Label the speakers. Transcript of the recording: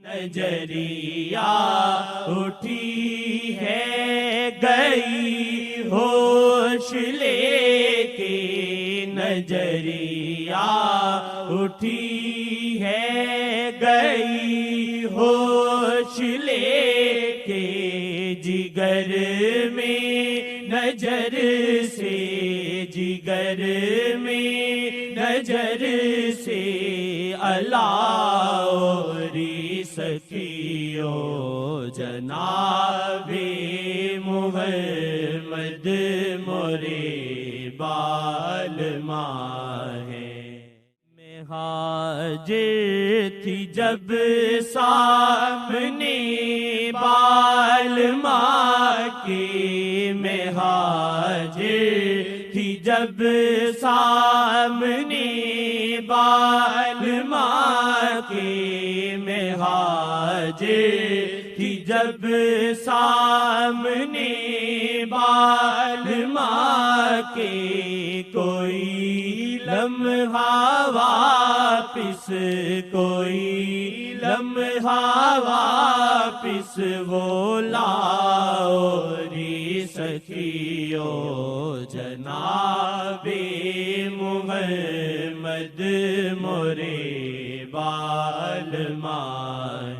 Speaker 1: نجریا اٹھی ہے گئی ہوش لے کے، نجریا اٹھی ہے گئی ہوش لے کے، جگر میں نظر سے، جگر میں نظر سے علاوری سکیو جناب محمد مورے بال ماں ہے۔ میں حاضر تھی جب سامنے بال ماں کے، میں حاضر تھی جب سامنے بال ماں کے، میں حاضر تھی جب سامنے بال ماں کے، کوئی لمحہ واپس، کوئی لمحہ واپس وہ لاؤری سکیو جناب محمد مورے بال ماں